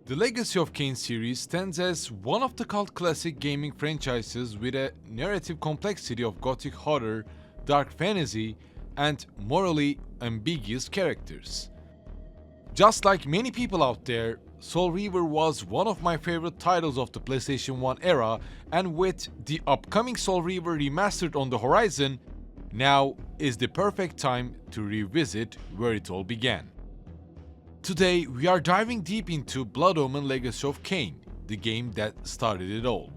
The Legacy of Kain series stands as one of the cult classic gaming franchises with a narrative complexity of gothic horror, dark fantasy, and morally ambiguous characters. Just like many people out there, Soul Reaver was one of my favorite titles of the PlayStation 1 era, and with the upcoming Soul Reaver Remastered on the horizon, now is the perfect time to revisit where it all began. Today, we are diving deep into Blood Omen Legacy of Kain, the game that started it all.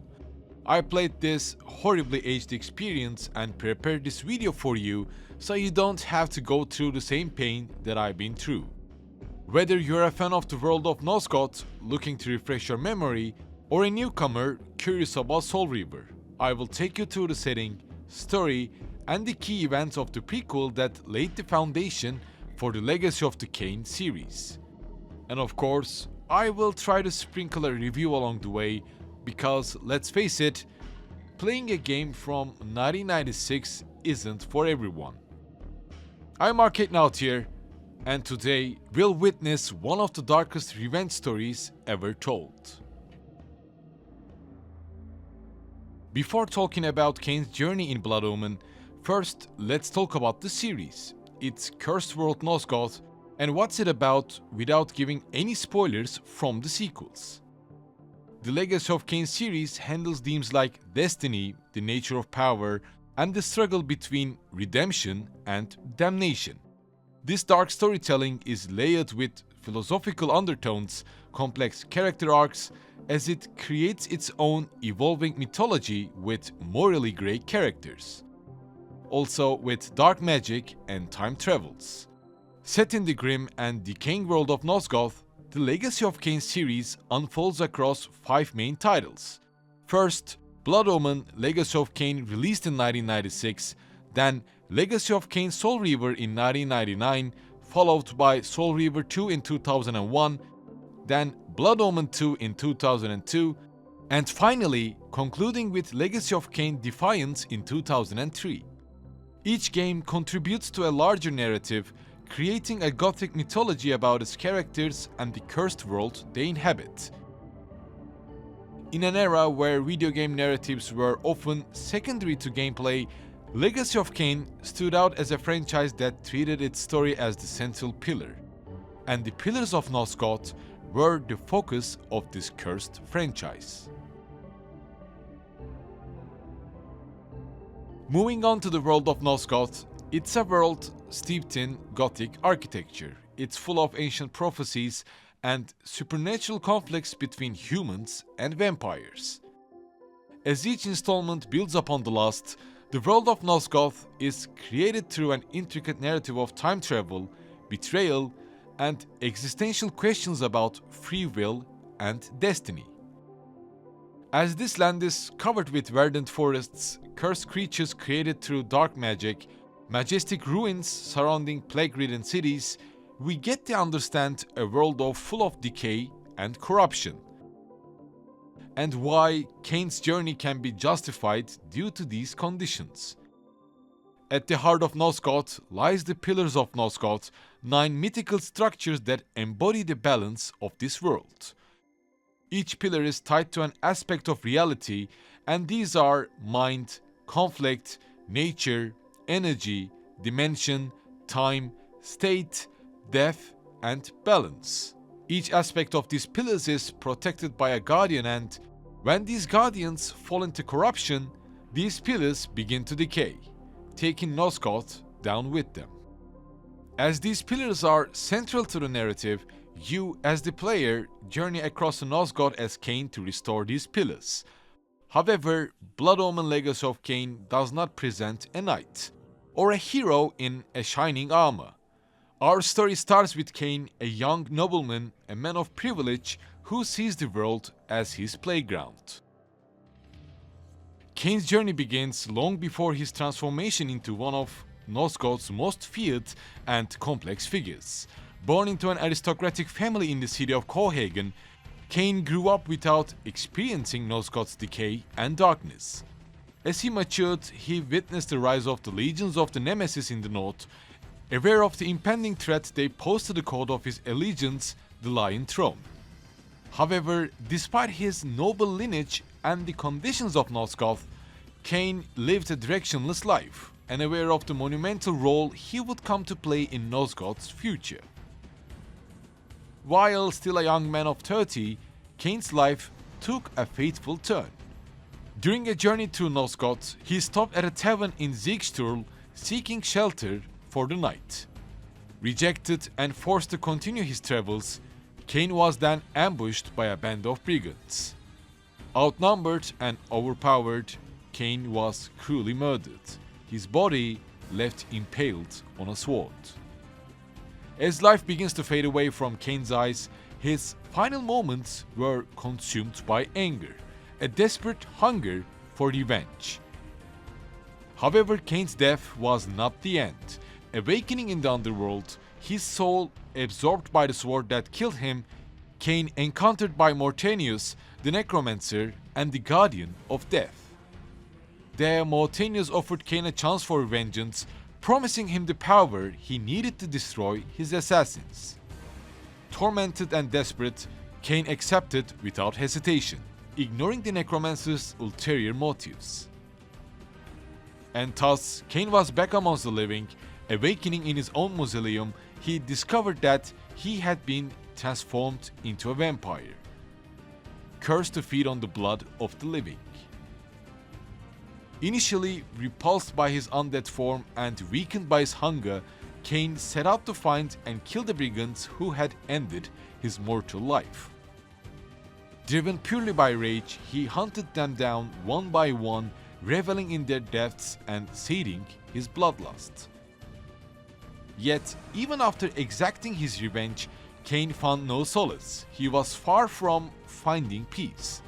I played this horribly aged experience and prepared this video for you so you don't have to go through the same pain that I've been through. Whether you're a fan of the world of Nosgoth, looking to refresh your memory, or a newcomer curious about Soul Reaver, I will take you through the setting, story, and the key events of the prequel that laid the foundation for the Legacy of the Kain series. And of course, I will try to sprinkle a review along the way because, let's face it, playing a game from 1996 isn't for everyone. I'm Arcadenaut here, and today we'll witness one of the darkest revenge stories ever told. Before talking about Kain's journey in Blood Omen, first let's talk about the series, its cursed world Nosgoth, and what's it about without giving any spoilers from the sequels. The Legacy of Kain series handles themes like destiny, the nature of power, and the struggle between redemption and damnation. This dark storytelling is layered with philosophical undertones, complex character arcs, as it creates its own evolving mythology with morally grey characters. Also with dark magic and time travels. Set in the grim and decaying world of Nosgoth, the Legacy of Kain series unfolds across 5 main titles. First, Blood Omen Legacy of Kain released in 1996, then Legacy of Kain Soul Reaver in 1999, followed by Soul Reaver 2 in 2001, then Blood Omen 2 in 2002, and finally concluding with Legacy of Kain Defiance in 2003. Each game contributes to a larger narrative, creating a gothic mythology about its characters and the cursed world they inhabit. In an era where video game narratives were often secondary to gameplay, Legacy of Kain stood out as a franchise that treated its story as the central pillar, and the pillars of Nosgoth were the focus of this cursed franchise. Moving on to the world of Nosgoth, it's a world steeped in Gothic architecture. It's full of ancient prophecies and supernatural conflicts between humans and vampires. As each installment builds upon the last, the world of Nosgoth is created through an intricate narrative of time travel, betrayal, and existential questions about free will and destiny. As this land is covered with verdant forests, cursed creatures created through dark magic, majestic ruins surrounding plague-ridden cities, we get to understand a world full of decay and corruption. And why Kain's journey can be justified due to these conditions. At the heart of Nosgoth lies the Pillars of Nosgoth, 9 mythical structures that embody the balance of this world. Each pillar is tied to an aspect of reality, and these are mind, conflict, nature, energy, dimension, time, state, death, and balance. Each aspect of these pillars is protected by a guardian, and when these guardians fall into corruption, these pillars begin to decay, taking Nosgoth down with them. As these pillars are central to the narrative, you, as the player, journey across the Nosgoth as Kain to restore these pillars. However, Blood Omen Legacy of Kain does not present a knight, or a hero in a shining armor. Our story starts with Kain, a young nobleman, a man of privilege, who sees the world as his playground. Kain's journey begins long before his transformation into one of Nosgoth's most feared and complex figures. Born into an aristocratic family in the city of Cohagen, Kain grew up without experiencing Nosgoth's decay and darkness. As he matured, he witnessed the rise of the legions of the Nemesis in the north. Aware of the impending threat, they posed to the code of his allegiance, the Lion Throne. However, despite his noble lineage and the conditions of Nosgoth, Kain lived a directionless life, and aware of the monumental role he would come to play in Nosgoth's future. While still a young man of 30, Kain's life took a fateful turn. During a journey through Nosgoth, he stopped at a tavern in Ziegsturl seeking shelter for the night. Rejected and forced to continue his travels, Kain was then ambushed by a band of brigands. Outnumbered and overpowered, Kain was cruelly murdered, his body left impaled on a sword. As life begins to fade away from Kain's eyes, his final moments were consumed by anger, a desperate hunger for revenge. However, Kain's death was not the end. Awakening in the underworld, his soul absorbed by the sword that killed him, Kain encountered by Mortanius, the necromancer and the guardian of death. There, Mortanius offered Kain a chance for vengeance, promising him the power he needed to destroy his assassins. Tormented and desperate, Kain accepted without hesitation, ignoring the necromancer's ulterior motives. And thus, Kain was back amongst the living. Awakening in his own mausoleum, he discovered that he had been transformed into a vampire, cursed to feed on the blood of the living. Initially repulsed by his undead form and weakened by his hunger, Kain set out to find and kill the brigands who had ended his mortal life. Driven purely by rage, he hunted them down one by one, reveling in their deaths and sating his bloodlust. Yet, even after exacting his revenge, Kain found no solace. He was far from finding peace.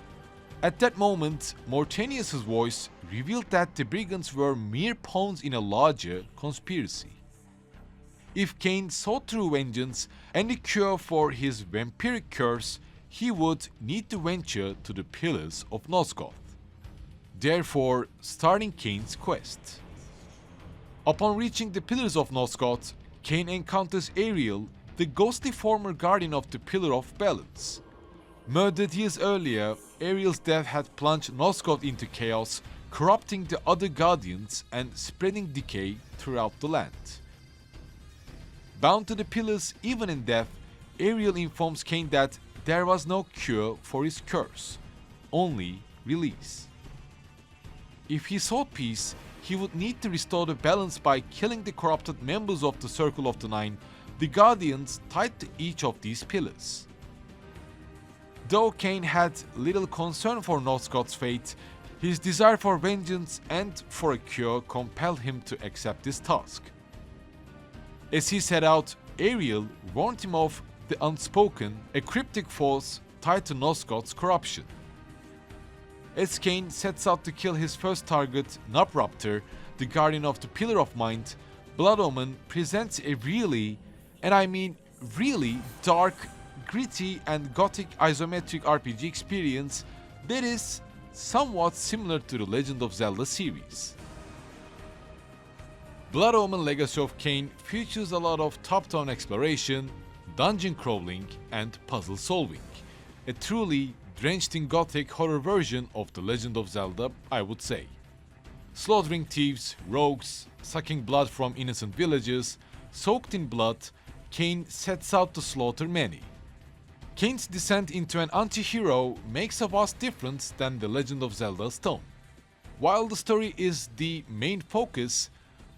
At that moment, Mortanius' voice revealed that the brigands were mere pawns in a larger conspiracy. If Kain sought true vengeance and a cure for his vampiric curse, he would need to venture to the Pillars of Nosgoth, therefore starting Kain's quest. Upon reaching the Pillars of Nosgoth, Kain encounters Ariel, the ghostly former guardian of the Pillar of Balance. Murdered years earlier, Ariel's death had plunged Nosgoth into chaos, corrupting the other guardians and spreading decay throughout the land. Bound to the pillars even in death, Ariel informs Kain that there was no cure for his curse, only release. If he sought peace, he would need to restore the balance by killing the corrupted members of the Circle of the Nine, the guardians tied to each of these pillars. Though Kain had little concern for Nosgoth's fate, his desire for vengeance and for a cure compelled him to accept this task. As he set out, Ariel warned him of the unspoken, a cryptic force tied to Nosgoth's corruption. As Kain sets out to kill his first target, Napraptor, the guardian of the Pillar of Mind, Blood Omen presents a really, and I mean really, dark, gritty and gothic isometric RPG experience that is somewhat similar to the Legend of Zelda series. Blood Omen Legacy of Kain features a lot of top-down exploration, dungeon crawling and puzzle solving. A truly drenched in gothic horror version of The Legend of Zelda, I would say. Slaughtering thieves, rogues, sucking blood from innocent villagers, soaked in blood, Kain sets out to slaughter many. Kain's descent into an anti-hero makes a vast difference than The Legend of Zelda's tone. While the story is the main focus,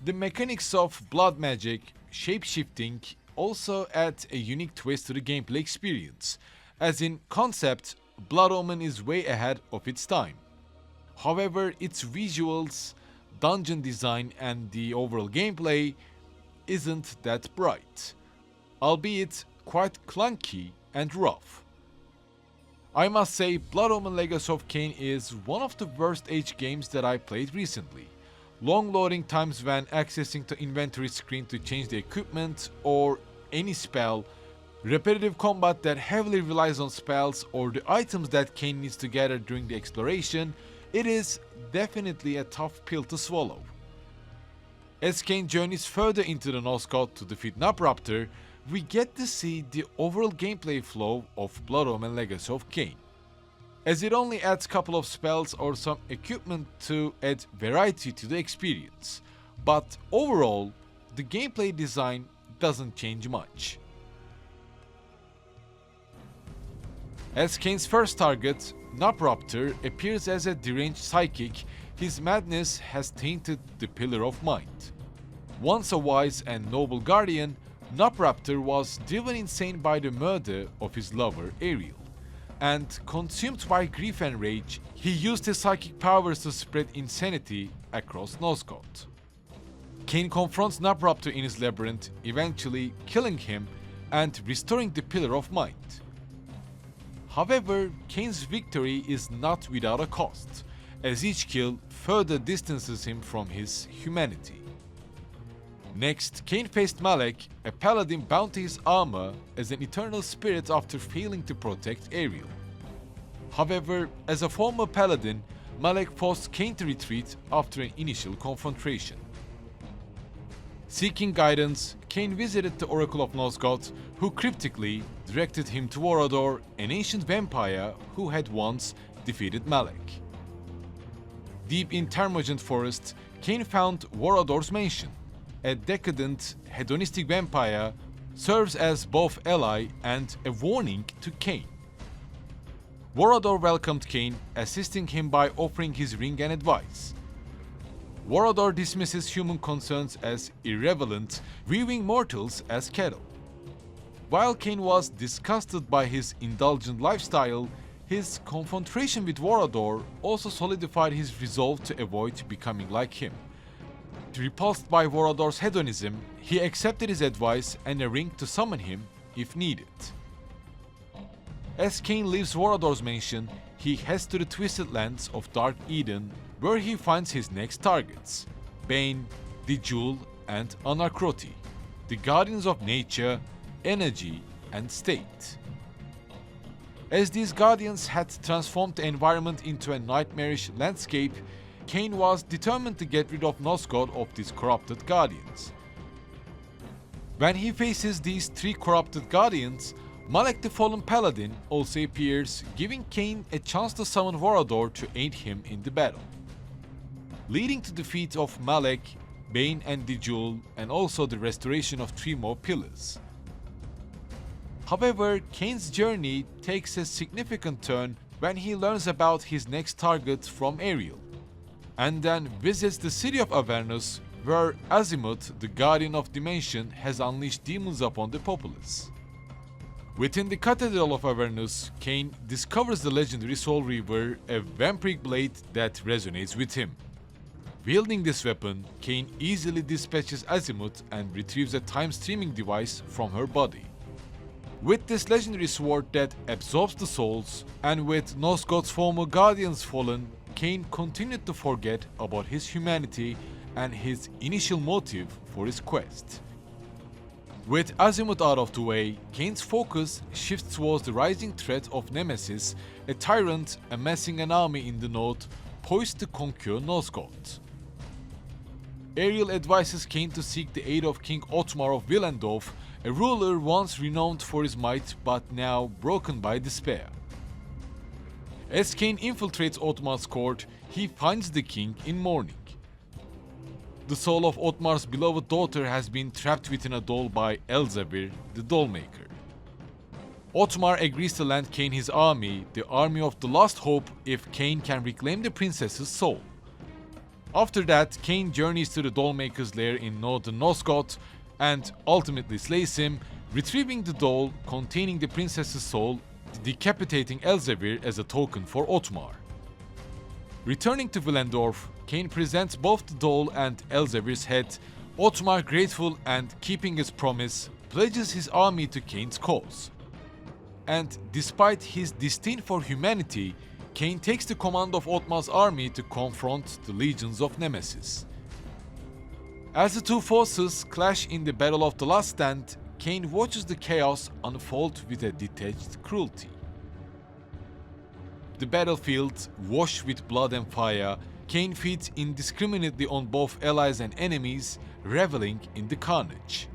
the mechanics of blood magic, shape-shifting also add a unique twist to the gameplay experience, as in concept, Blood Omen is way ahead of its time. However, its visuals, dungeon design and the overall gameplay isn't that bright, albeit quite clunky and rough. I must say, Blood Omen Legacy of Kain is one of the worst age games that I played recently. Long loading times when accessing the inventory screen to change the equipment or any spell, repetitive combat that heavily relies on spells or the items that Kain needs to gather during the exploration, it is definitely a tough pill to swallow. As Kain journeys further into the Nosgoth to defeat Napraptor, we get to see the overall gameplay flow of Blood Omen Legacy of Kain, as it only adds a couple of spells or some equipment to add variety to the experience, but overall, the gameplay design doesn't change much. As Kain's first target, Napraptor appears as a deranged psychic. His madness has tainted the Pillar of Mind. Once a wise and noble guardian, Napraptor was driven insane by the murder of his lover Ariel, and consumed by grief and rage, he used his psychic powers to spread insanity across Nosgoth. Kain confronts Napraptor in his labyrinth, eventually killing him and restoring the Pillar of Mind. However, Kain's victory is not without a cost, as each kill further distances him from his humanity. Next, Kain faced Malek, a paladin bound to his armor as an eternal spirit after failing to protect Ariel. However, as a former paladin, Malek forced Kain to retreat after an initial confrontation. Seeking guidance, Kain visited the Oracle of Nosgoth, who cryptically directed him to Vorador, an ancient vampire who had once defeated Malek. Deep in Termagant Forest, Kain found Vorador's mansion. A decadent, hedonistic vampire serves as both ally and a warning to Kain. Vorador welcomed Kain, assisting him by offering his ring and advice. Vorador dismisses human concerns as irrelevant, viewing mortals as cattle. While Kain was disgusted by his indulgent lifestyle, his confrontation with Vorador also solidified his resolve to avoid becoming like him. Repulsed by Vorador's hedonism, he accepted his advice and a ring to summon him if needed. As Kain leaves Vorador's mansion, he heads to the Twisted Lands of Dark Eden, where he finds his next targets: Bane, the Jewel, and Anarkroti, the guardians of nature, energy, and state. As these guardians had transformed the environment into a nightmarish landscape, Kain was determined to get rid of Nosgoth of these corrupted guardians. When he faces these three corrupted guardians, Malek the Fallen Paladin also appears, giving Kain a chance to summon Vorador to aid him in the battle, leading to the defeat of Malek, Bane and the Jewel, and also the restoration of three more pillars. However, Kain's journey takes a significant turn when he learns about his next target from Ariel, and then visits the city of Avernus, where Azimuth, the guardian of dimension, has unleashed demons upon the populace. Within the Cathedral of Avernus, Kain discovers the legendary Soul Reaver, a vampiric blade that resonates with him. Wielding this weapon, Kain easily dispatches Azimuth and retrieves a time-streaming device from her body. With this legendary sword that absorbs the souls, and with Nosgoth's former guardians fallen, Kain continued to forget about his humanity and his initial motive for his quest. With Azimuth out of the way, Kain's focus shifts towards the rising threat of Nemesis, a tyrant amassing an army in the north, poised to conquer Nosgoth. Ariel advises Kain to seek the aid of King Otmar of Willendorf, a ruler once renowned for his might but now broken by despair. As Kain infiltrates Otmar's court, he finds the king in mourning. The soul of Otmar's beloved daughter has been trapped within a doll by Elzevir, the dollmaker. Otmar agrees to lend Kain his army, the army of the last hope, if Kain can reclaim the princess's soul. After that, Kain journeys to the dollmaker's lair in northern Nosgoth and ultimately slays him, retrieving the doll containing the princess's soul, decapitating Elzevir as a token for Otmar. Returning to Willendorf, Kain presents both the doll and Elzevir's head. Otmar, grateful and keeping his promise, pledges his army to Kain's cause. And despite his disdain for humanity, Kain takes the command of Otmar's army to confront the legions of Nemesis. As the two forces clash in the Battle of the Last Stand, Kain watches the chaos unfold with a detached cruelty. The battlefield, washed with blood and fire, Kain feeds indiscriminately on both allies and enemies, reveling in the carnage.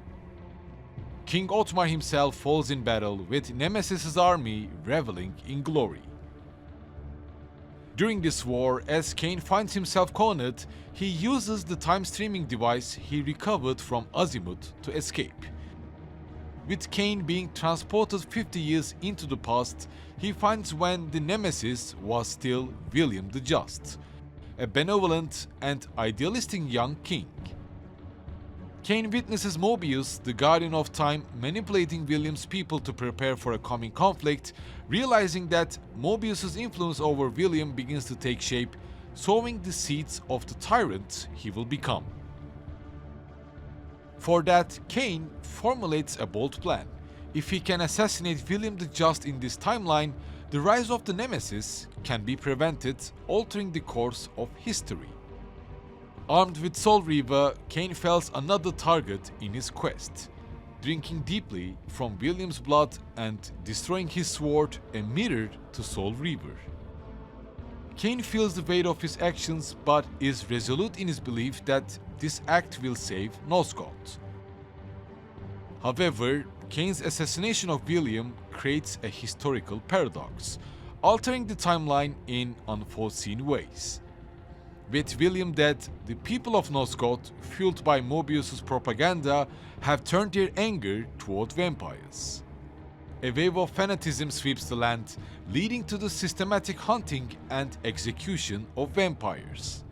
King Otmar himself falls in battle with Nemesis's army reveling in glory. During this war, as Kain finds himself cornered, he uses the time streaming device he recovered from Azimuth to escape. With Kain being transported 50 years into the past, he finds when the Nemesis was still William the Just, a benevolent and idealistic young king. Kain witnesses Mobius, the Guardian of Time, manipulating William's people to prepare for a coming conflict, realizing that Mobius's influence over William begins to take shape, sowing the seeds of the tyrant he will become. For that, Kain formulates a bold plan. If he can assassinate William the Just in this timeline, the rise of the Nemesis can be prevented, altering the course of history. Armed with Soul Reaver, Kain fells another target in his quest, drinking deeply from William's blood and destroying his sword, a mirror to Soul Reaver. Kain feels the weight of his actions but is resolute in his belief that this act will save Nosgoth. However, Kain's assassination of William creates a historical paradox, altering the timeline in unforeseen ways. With William dead, the people of Nosgoth, fueled by Mobius's propaganda, have turned their anger toward vampires. A wave of fanaticism sweeps the land, leading to the systematic hunting and execution of vampires.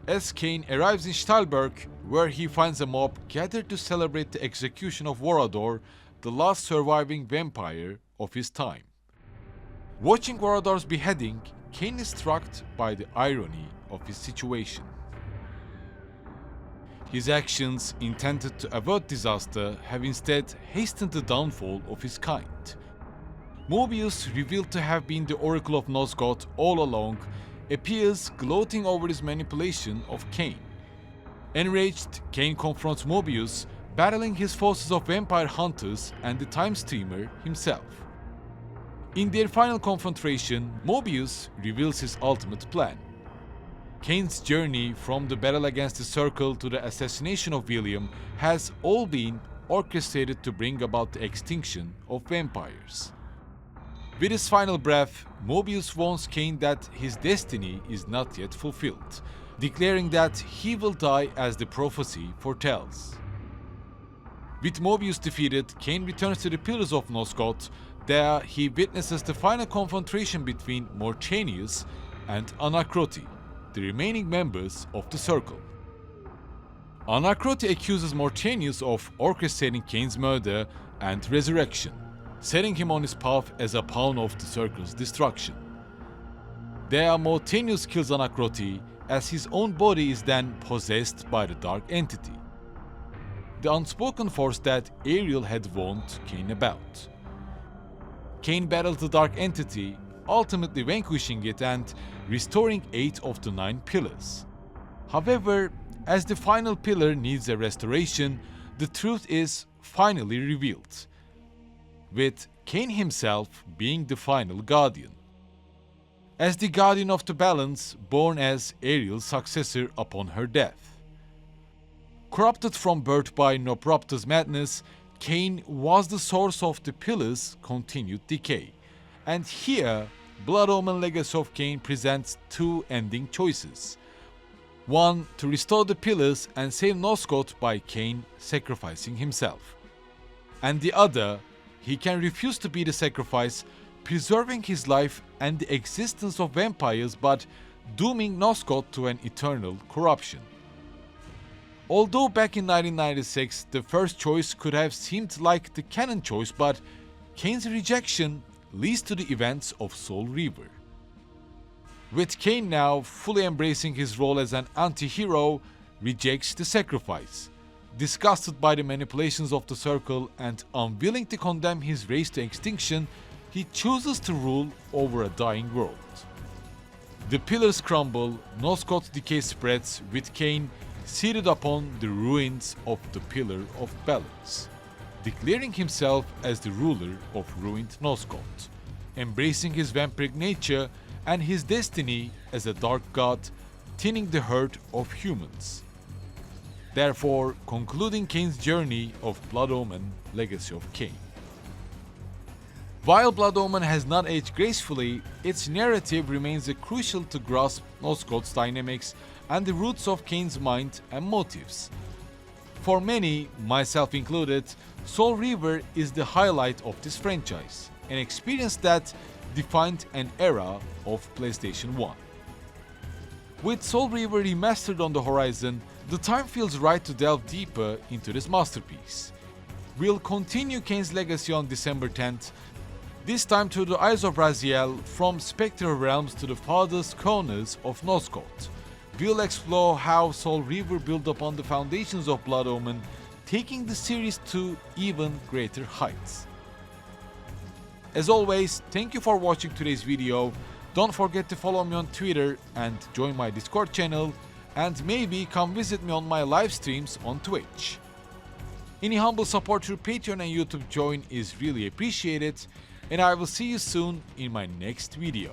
As Kain arrives in Stahlberg, where he finds a mob gathered to celebrate the execution of Vorador, the last surviving vampire of his time. Watching Vorador's beheading, Kain is struck by the irony of his situation. His actions, intended to avert disaster, have instead hastened the downfall of his kind. Mobius, revealed to have been the Oracle of Nosgoth all along, appears gloating over his manipulation of Kain. Enraged, Kain confronts Mobius, battling his forces of vampire hunters and the Time Streamer himself. In their final confrontation, Mobius reveals his ultimate plan. Kain's journey from the battle against the Circle to the assassination of William has all been orchestrated to bring about the extinction of vampires. With his final breath, Mobius warns Kain that his destiny is not yet fulfilled, declaring that he will die as the prophecy foretells. With Mobius defeated, Kain returns to the Pillars of Nosgoth. There, he witnesses the final confrontation between Morchanius and Anacroti, the remaining members of the Circle. Anacroti accuses Morchanius of orchestrating Kain's murder and resurrection, setting him on his path as a pawn of the Circle's destruction. There, Morchanius kills Anacroti, as his own body is then possessed by the Dark Entity, the unspoken force that Ariel had warned Kain about. Kain battles the Dark Entity, ultimately vanquishing it and restoring 8 of the 9 pillars. However, as the final pillar needs a restoration, the truth is finally revealed, with Kain himself being the final guardian. As the guardian of the balance, born as Ariel's successor upon her death. Corrupted from birth by Noprapta's madness, Kain was the source of the pillars' continued decay. And here, Blood Omen Legacy of Kain presents 2 ending choices. One, to restore the pillars and save Nosgoth by Kain sacrificing himself. And the other, he can refuse to be the sacrifice, preserving his life and the existence of vampires but dooming Nosgoth to an eternal corruption. Although back in 1996 the first choice could have seemed like the canon choice, but Kain's rejection leads to the events of Soul Reaver. With Kain now fully embracing his role as an anti-hero, rejects the sacrifice. Disgusted by the manipulations of the Circle and unwilling to condemn his race to extinction, he chooses to rule over a dying world. The pillars crumble, Nosgoth's decay spreads, with Kain seated upon the ruins of the Pillar of Balance, declaring himself as the ruler of ruined Nosgoth, embracing his vampiric nature and his destiny as a dark god, thinning the herd of humans. therefore concluding Kain's journey of Blood Omen, Legacy of Kain. While Blood Omen has not aged gracefully, its narrative remains crucial to grasp Nosgoth's dynamics and the roots of Kain's mind and motives. For many, myself included, Soul Reaver is the highlight of this franchise, an experience that defined an era of PlayStation 1. With Soul Reaver Remastered on the horizon, the time feels right to delve deeper into this masterpiece. We'll continue Kain's legacy on December 10th, this time through the eyes of Raziel, from spectral realms to the farthest corners of Nosgoth. We'll explore how Soul Reaver built upon the foundations of Blood Omen, taking the series to even greater heights. As always, thank you for watching today's video. Don't forget to follow me on Twitter and join my Discord channel, and maybe come visit me on my live streams on Twitch. Any humble support through Patreon and YouTube join is really appreciated, and I will see you soon in my next video.